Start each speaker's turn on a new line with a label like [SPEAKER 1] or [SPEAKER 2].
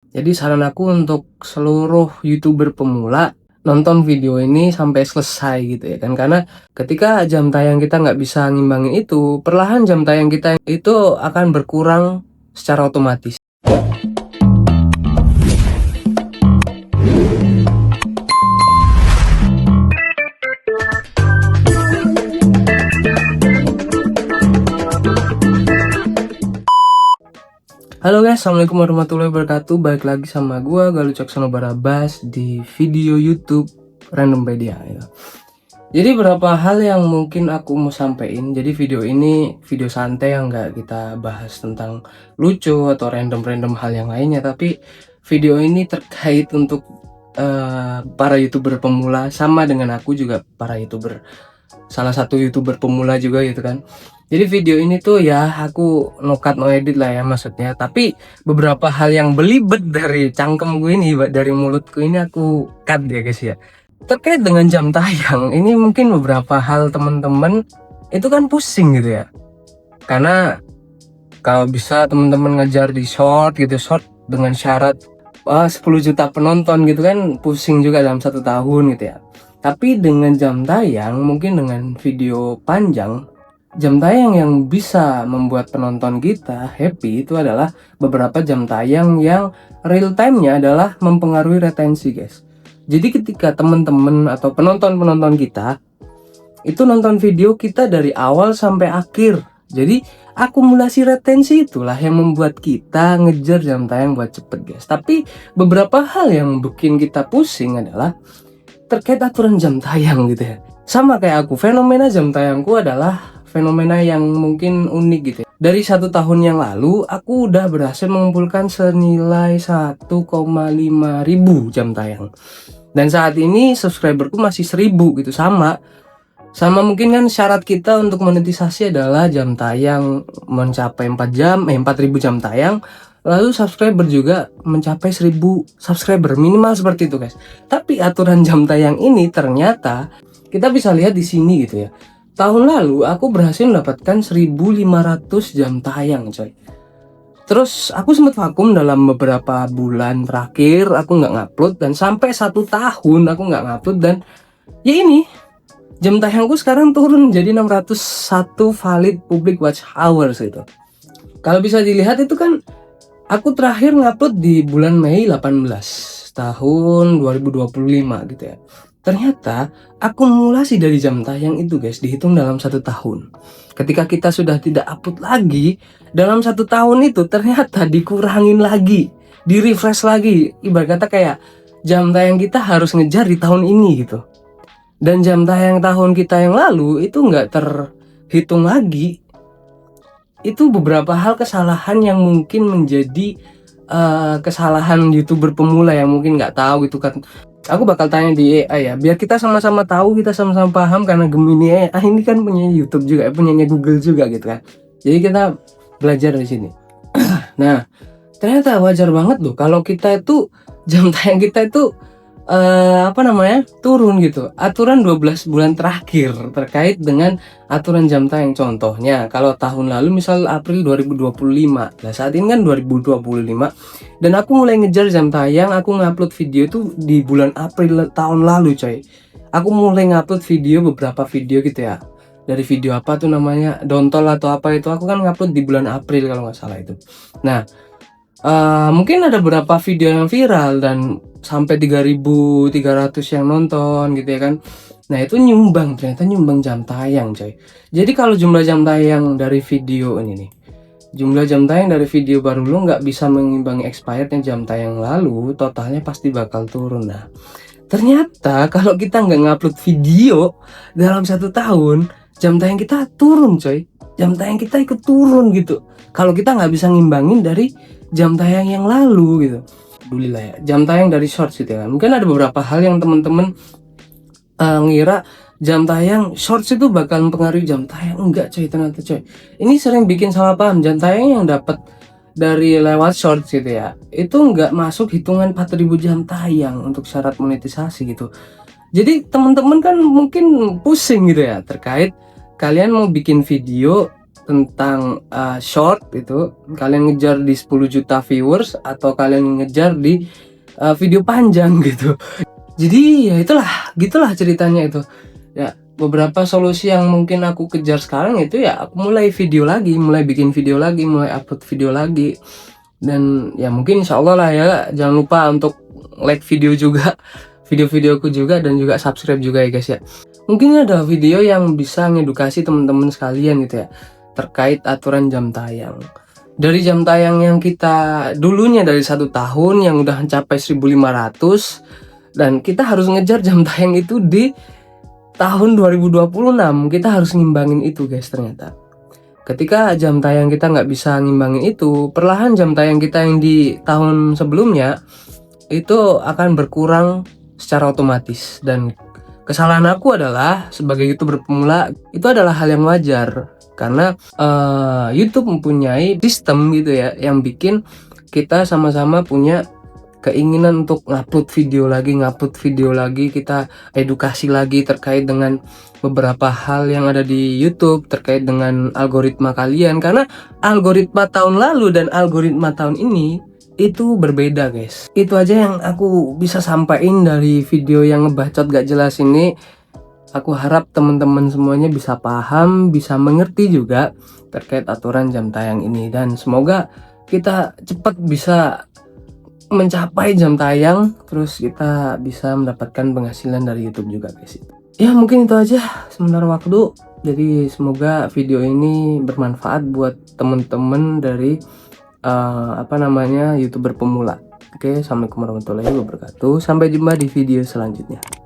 [SPEAKER 1] Jadi saran aku untuk seluruh YouTuber pemula, nonton video ini sampai selesai gitu ya kan. Karena ketika jam tayang kita nggak bisa ngimbangin itu, perlahan jam tayang kita itu akan berkurang secara otomatis. Halo guys, assalamualaikum warahmatullahi wabarakatuh. Balik lagi sama gua Galuh Caksono Barabas di video YouTube Randompedia ya. Jadi beberapa hal yang mungkin aku mau sampein. Jadi video ini video santai yang nggak kita bahas tentang lucu atau random hal yang lainnya, tapi video ini terkait untuk para YouTuber pemula, sama dengan aku juga salah satu YouTuber pemula juga gitu kan. Jadi video ini tuh ya aku no cut no edit lah ya maksudnya. Tapi beberapa hal yang belibet dari cangkem gue ini, dari mulutku ini aku cut ya guys ya. Terkait dengan jam tayang, ini mungkin beberapa hal temen-temen itu kan pusing gitu ya. Karena kalau bisa temen-temen ngejar di short gitu, short dengan syarat 10 juta penonton gitu kan, pusing juga dalam 1 tahun gitu ya. Tapi dengan jam tayang, mungkin dengan video panjang, jam tayang yang bisa membuat penonton kita happy itu adalah beberapa jam tayang yang real time-nya adalah mempengaruhi retensi guys. Jadi ketika teman-teman atau penonton-penonton kita itu nonton video kita dari awal sampai akhir, jadi akumulasi retensi itulah yang membuat kita ngejar jam tayang buat cepet guys. Tapi beberapa hal yang bikin kita pusing adalah terkait aturan jam tayang gitu ya. Sama kayak aku, fenomena jam tayangku adalah fenomena yang mungkin unik gitu ya. Dari 1 tahun yang lalu aku udah berhasil mengumpulkan senilai 1,5 ribu jam tayang, dan saat ini subscriberku masih 1000 gitu. Sama mungkin kan syarat kita untuk monetisasi adalah jam tayang mencapai 4000 jam tayang, lalu subscriber juga mencapai 1000 subscriber minimal, seperti itu guys. Tapi aturan jam tayang ini ternyata kita bisa lihat di sini gitu ya. Tahun lalu aku berhasil mendapatkan 1500 jam tayang coy. Terus aku sempat vakum dalam beberapa bulan terakhir, aku nggak ngupload, dan sampai 1 tahun aku nggak ngupload, dan ya ini jam tayangku sekarang turun jadi 601 valid public watch hours gitu. Kalau bisa dilihat itu kan aku terakhir ngupload di bulan Mei 18 tahun 2025 gitu ya. Ternyata akumulasi dari jam tayang itu guys dihitung dalam 1 tahun. Ketika kita sudah tidak upload lagi dalam 1 tahun itu, ternyata dikurangin lagi, di refresh lagi. Ibarat kata kayak jam tayang kita harus ngejar di tahun ini gitu. Dan jam tayang tahun kita yang lalu itu nggak terhitung lagi. Itu beberapa hal kesalahan yang mungkin menjadi kesalahan YouTuber pemula yang mungkin nggak tahu gitu kan. Aku bakal tanya di AI ya, biar kita sama-sama tahu, kita sama-sama paham, karena Gemini AI ini kan punya YouTube juga, punyanya Google juga gitu kan. Jadi kita belajar dari sini. Nah, ternyata wajar banget loh kalau kita itu jam tayang kita itu turun gitu. Aturan 12 bulan terakhir terkait dengan aturan jam tayang, contohnya kalau tahun lalu misal April 2025, nah saat ini kan 2025, dan aku mulai ngejar jam tayang, aku ngupload video itu di bulan April tahun lalu coy. Aku mulai ngupload video, beberapa video gitu ya, dari video apa tuh namanya, Dontol atau apa itu, aku kan ngupload di bulan April kalau nggak salah itu. Nah, mungkin ada beberapa video yang viral dan sampai 3300 yang nonton gitu ya kan. Nah itu ternyata nyumbang jam tayang coy. Jadi kalau jumlah jam tayang dari video ini nih, jumlah jam tayang dari video baru lu nggak bisa mengimbangi expirednya jam tayang lalu, totalnya pasti bakal turun. Nah ternyata kalau kita nggak ngupload video dalam 1 tahun, jam tayang kita turun coy. Jam tayang kita ikut turun gitu kalau kita nggak bisa ngimbangin dari jam tayang yang lalu gitu. Alhamdulillah ya, jam tayang dari shorts gitu ya. Mungkin ada beberapa hal yang teman-teman ngira jam tayang shorts itu bakal mempengaruhi jam tayang. Enggak coy, ternyata coy, ini sering bikin salah paham. Jam tayang yang dapat dari lewat shorts gitu ya, itu nggak masuk hitungan 4000 jam tayang untuk syarat monetisasi gitu. Jadi teman-teman kan mungkin pusing gitu ya terkait kalian mau bikin video tentang short itu, kalian ngejar di 10 juta viewers atau kalian ngejar di video panjang gitu. Jadi ya gitulah ceritanya itu. Ya, beberapa solusi yang mungkin aku kejar sekarang itu ya aku mulai bikin video lagi, mulai upload video lagi. Dan ya mungkin insya Allah lah ya, jangan lupa untuk like video juga, video-videoku juga, dan juga subscribe juga ya guys ya. Mungkin ada video yang bisa ngedukasi teman-teman sekalian gitu ya, terkait aturan jam tayang. Dari jam tayang yang kita dulunya dari 1 tahun yang udah mencapai 1500, dan kita harus ngejar jam tayang itu di tahun 2026, kita harus ngimbangin itu guys. Ternyata ketika jam tayang kita nggak bisa ngimbangin itu, perlahan jam tayang kita yang di tahun sebelumnya itu akan berkurang secara otomatis. Dan kesalahan aku adalah sebagai YouTuber pemula, itu adalah hal yang wajar karena YouTube mempunyai sistem gitu ya, yang bikin kita sama-sama punya keinginan untuk ngupload video lagi, kita edukasi lagi terkait dengan beberapa hal yang ada di YouTube, terkait dengan algoritma kalian, karena algoritma tahun lalu dan algoritma tahun ini itu berbeda guys. Itu aja yang aku bisa sampaikan dari video yang ngebacot gak jelas ini. Aku harap teman-teman semuanya bisa paham, bisa mengerti juga terkait aturan jam tayang ini, dan semoga kita cepat bisa mencapai jam tayang, terus kita bisa mendapatkan penghasilan dari YouTube juga guys. Ya mungkin itu aja sementara waktu. Jadi semoga video ini bermanfaat buat temen-temen dari YouTuber pemula. Oke, assalamualaikum warahmatullahi wabarakatuh. Sampai jumpa di video selanjutnya.